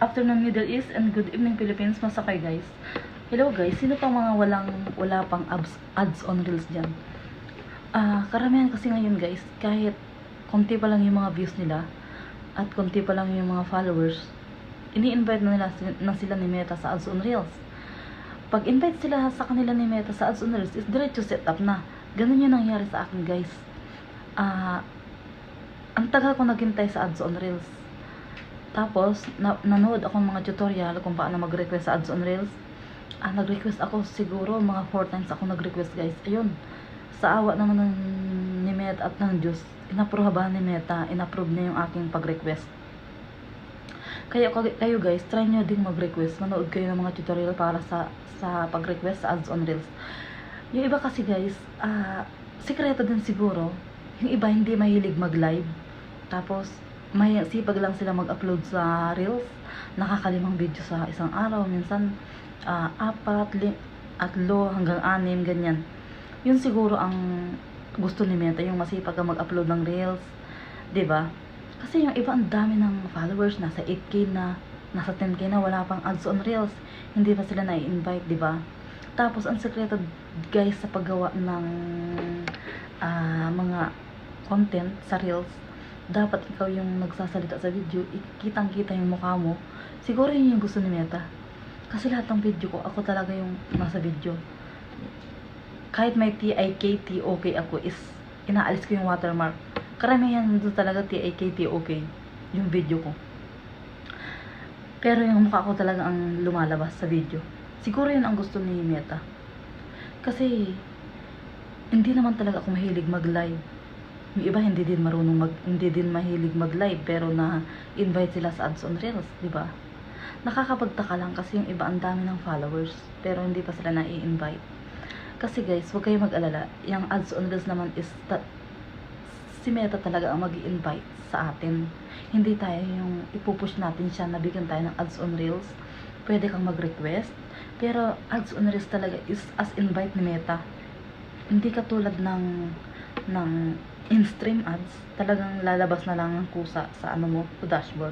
afternoon Middle East and good evening Philippines. Masakay guys. Hello guys, sino pang mga wala pang ads on reels dyan? Karamihan kasi ngayon guys, kahit konti pa lang yung mga views nila at konti pa lang yung mga followers, ini-invite na sila ni Meta sa ads on reels. Pag invite sila sa kanila ni Meta sa ads on reels, is diretso set up na. Ganun yung nangyari sa akin guys. Ang tagal ko naghintay sa ads on reels. Tapos, nanood ako ng mga tutorial kung paano mag-request sa ads on reels. Nag-request ako siguro, mga 4 times ako nag-request guys. Ayun, sa awa naman ni Meta at ng Diyos, inapruhabahan ni Meta, inapprove niya yung aking pag-request. Kaya kayo guys, try nyo din mag-request. Manood kayo ng mga tutorial para sa pag-request sa ads on reels. Yung iba kasi guys, sikreto din siguro. Yung iba hindi mahilig mag-live. Tapos, may sipag lang sila mag-upload sa reels. Nakakalimang video sa isang araw. Minsan, 4, 8 hanggang 6, ganyan. Yun siguro ang gusto ni Meta, yung masipag ka mag-upload ng reels. 'Di ba? Kasi yung iba, ang dami ng followers. Nasa 8K na, nasa 10K na, wala pang ads on reels. Hindi pa sila na-invite, 'di ba? Tapos, ang sekreto guys sa paggawa ng mga content sa reels, dapat ikaw yung nagsasalita sa video, kitang-kita yung mukha mo. Siguro yun yung gusto ni Meta. Kasi lahat ng video ko, ako talaga yung nasa video. Kahit may TIK, TOK ako, is inaalis ko yung watermark. Karamihan doon talaga TIK, TOK yung video ko. Pero yung mukha ko talaga ang lumalabas sa video. Siguro yun ang gusto ni Meta. Kasi hindi naman talaga ako mahilig mag-live. Yung iba hindi din mahilig mag-live, pero na-invite sila sa ads on reels, 'di ba? Nakakapagtaka lang kasi yung iba ang dami ng followers, pero hindi pa sila na-i-invite. Kasi guys, huwag kayong mag-alala. Yung ads on reels naman is si Meta talaga ang mag-i-invite sa atin. Hindi tayo yung ipupush natin siya na bigyan tayo ng ads on reels. Pwede kang mag-request, pero ads on reels talaga is as invite ni Meta. Hindi katulad ng in-stream ads, talagang lalabas na lang ng kusa sa ano mo, sa dashboard,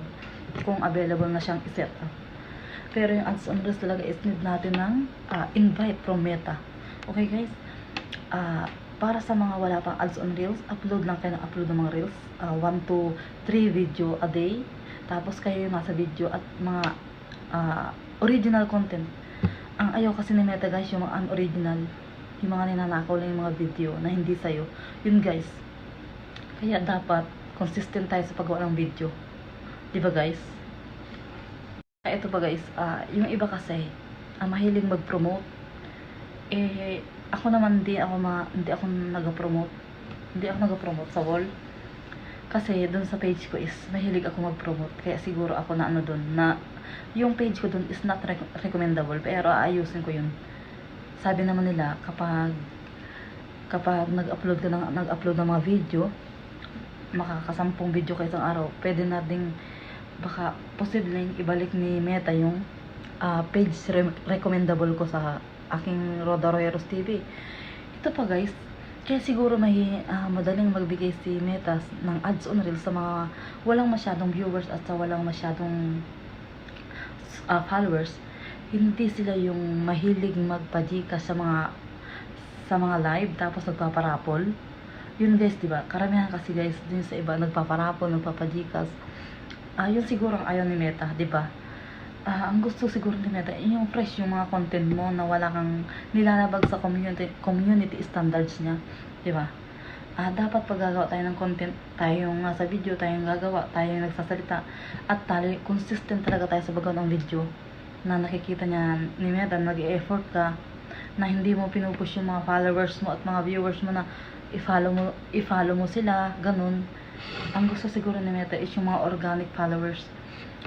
kung available na siyang i-set up. Pero yung ads on reels talaga is need natin ng invite from Meta. Okay guys? Para sa mga wala pang ads on reels, upload lang kayo ng upload ng mga reels. 1 to 3 video a day. Tapos kayo yung nasa video at mga original content. Ang ayaw kasi ni Meta guys, yung mga unoriginal, yung mga ninanakaw lang yung mga video na hindi sa'yo. Yun guys. Kaya dapat consistent tayo sa paggawa ng video. Diba guys? Ito pa guys, yung iba kasi mahilig mag-promote. Ako naman hindi ako nag-promote. Hindi ako nag-promote sa wall. Kasi dun sa page ko is mahilig ako mag-promote. Kaya siguro ako na ano dun, na yung page ko dun is not recommendable. Pero aayusin ko yun. Sabi naman nila, kapag nag-upload ng mga video, makakasampung video kayo isang araw, pwede na ding baka posibleng ibalik ni Meta yung page recommendable ko sa aking Roda Royeros TV. Ito pa guys, kaya siguro madaling magbigay si Meta ng ads on reels sa mga walang masyadong viewers at sa walang masyadong followers. Hindi sila yung mahilig magpadika sa mga live tapos nagpaparapol. Yun guys, diba? Karamihan kasi guys, din sa iba nagpaparapol, nagpapadikas. Yun siguro ang ayaw ni Meta, diba? Ang gusto siguro ni Meta, yung fresh yung mga content mo na wala kang nilalabag sa community standards niya, diba? Dapat pag gagawa tayo ng content, tayo yung nasa video, tayo yung gagawa, tayo yung nagsasalita, at tayo consistent talaga tayo sa paggawa ng video na nakikita niya ni Meta, nag-e-effort ka, na hindi mo pinupush yung mga followers mo at mga viewers mo na i-follow mo sila, ganun. Ang gusto siguro ni Meta is yung mga organic followers.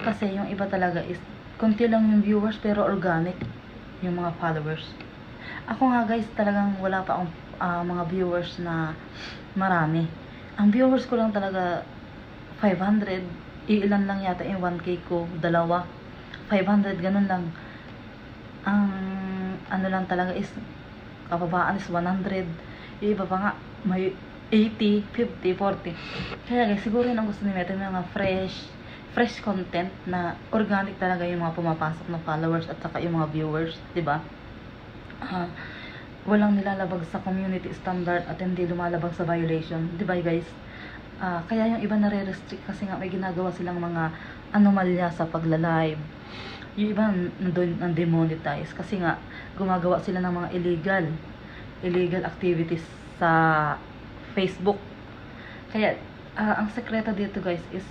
Kasi yung iba talaga is konti lang yung viewers pero organic yung mga followers. Ako nga guys, talagang wala pa akong mga viewers na marami. Ang viewers ko lang talaga 500, ilan lang yata yung 1K ko, 2, 500, ganun lang. Ang ano lang talaga is kababaan is 100, yung iba pa nga may 80, 50, 40. Kaya guys, siguro yun ang gusto ni Meta, mga fresh fresh content na organic talaga yung mga pumapasok na followers at saka yung mga viewers, 'di ba? Walang nilalabag sa community standard at hindi lumalabag sa violation, 'di ba guys? Kaya yung iba nare-restrict kasi nga may ginagawa silang mga anomalya sa pagla-live. Yung iba nandun demonetize kasi nga gumagawa sila ng mga illegal activities sa Facebook. Kaya ang sekreto dito guys is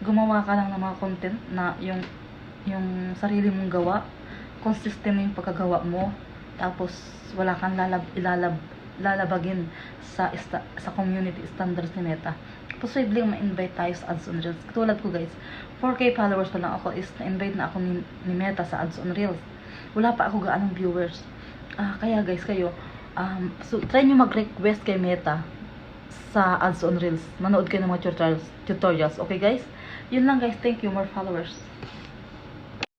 gumawa ka lang ng mga content na yung sarili mong gawa, consistent yung pagkagawa mo, tapos wala kang lalabagin sa community standards ni Meta. Posibleng ma-invite tayo sa ads on Reels. Tulad ko guys, 4K followers pa lang ako is na-invite na ako ni Meta sa ads on Reels. Wala pa ako gaanong viewers. Kaya guys, kayo, so try nyo mag-request kay Meta sa ads on Reels. Manood kayo ng mga tutorials. Okay guys? Yun lang guys. Thank you. More followers.